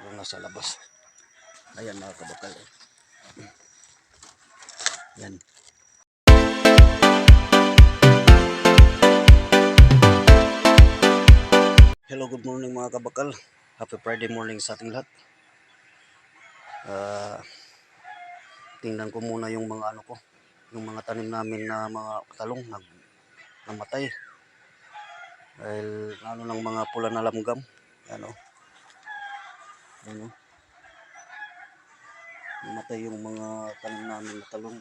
Yung nasa labas. Ayan mga kabakal. Yan. Hello, good morning mga kabakal. Happy Friday morning sa ating lahat. Tingnan ko muna yung mga yung mga tanim namin na mga talong namatay. Dahil ng mga pula na lamgam. Namatay yung mga tanim namin na talong.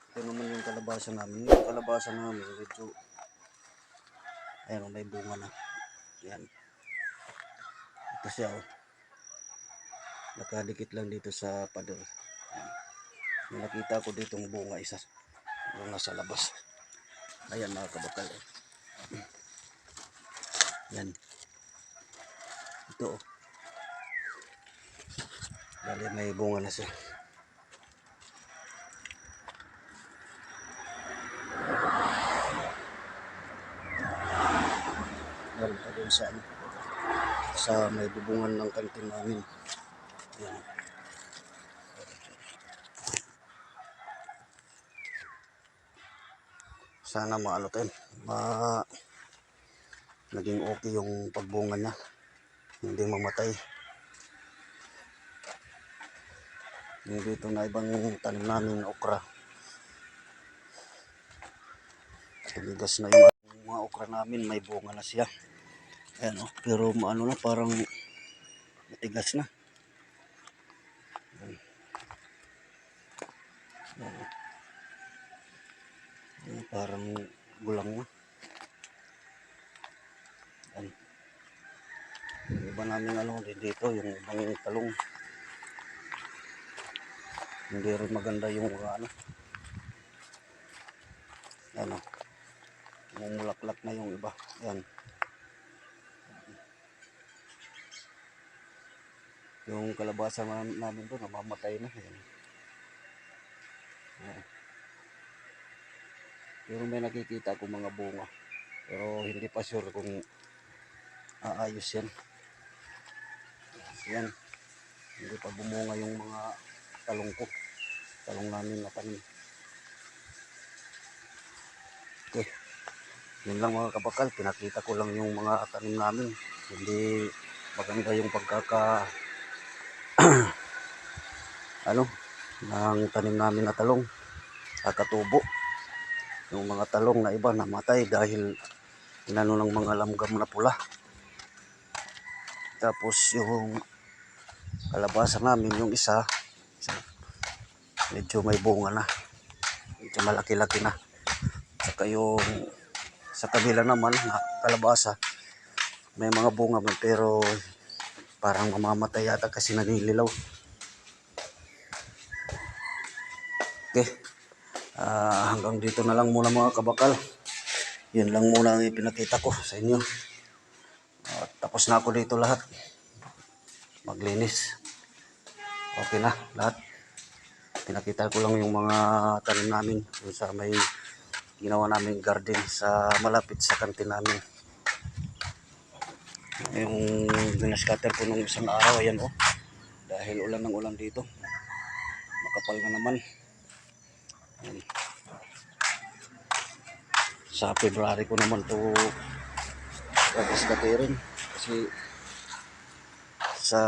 Ito naman yung kalabasa namin. Yung kalabasa namin medyo may bunga na. Yan. Ito siya nakadikit lang dito sa pader. May nakita ko dito ng bunga isa yung nasa labas. Ayan mga kabakal. Yan. Ito Dali may bunga na siya. Meron pa doon sa may bubungan ng kantin namin. Yan. Sana naging okay yung pagbunga niya. Hindi mamatay. Yung dito na ibang tanim namin okra. Tumigas na yung mga okra namin, may bunga na siya. Ayan pero na parang matigas na. Parang gulang na. Ayan. Yung iba namin dito, yung ibang talong. Hindi rin maganda yung mumulaklak na yung iba. Ayan. Yung kalabasa namin doon namamatay na. Ayan. Ayan. Pero may nakikita ko mga bunga. Pero hindi pa sure kung aayos yan. Yan. Hindi pa bumunga yung mga talong ko. Talong namin na tanim. Okay. Yun lang mga kabakal. Pinakita ko lang yung mga tanim namin. Hindi maganda yung pagkaka ng tanim namin na talong. Kakatubo. Yung mga talong na iba namatay dahil ng mga lamgam na pula. Tapos yung kalabasa namin yung isa medyo may bunga na. Medyo malaki-laki na. Saka yung sa kabila naman na kalabasa may mga bunga pero parang mamamatay yata kasi nanililaw. Okay. Hanggang dito na lang muna mga kabakal. Yun lang muna ang ipinakita ko sa inyo. Tapos na ako dito lahat. Maglinis. Okay na lahat. Pinakita ko lang yung mga tanim namin sa may ginawa namin garden sa malapit sa kantin namin. Yung ginascatter ko nung isang araw, ayan dahil ulan ng ulan dito. Makapal na naman. Ayan. Sa February ko naman to ginascatterin kasi sa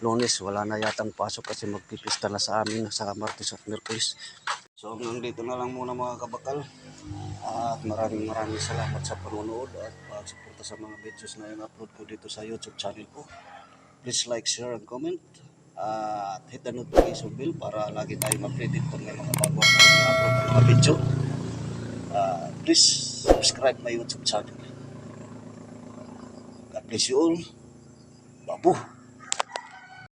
Lunes wala na yatang pasok kasi magpipista na sa amin sa Martes at Miyerkules. So hanggang dito na lang muna mga kabakal. At maraming salamat sa panonood at pagsuporta sa mga videos na in-upload ko dito sa YouTube channel ko. Please like, share, and comment. At hit the notification bell para lagi tayong updated pag may mga bago i-upload ng mga video. Please subscribe my YouTube channel. God bless you all. Babu.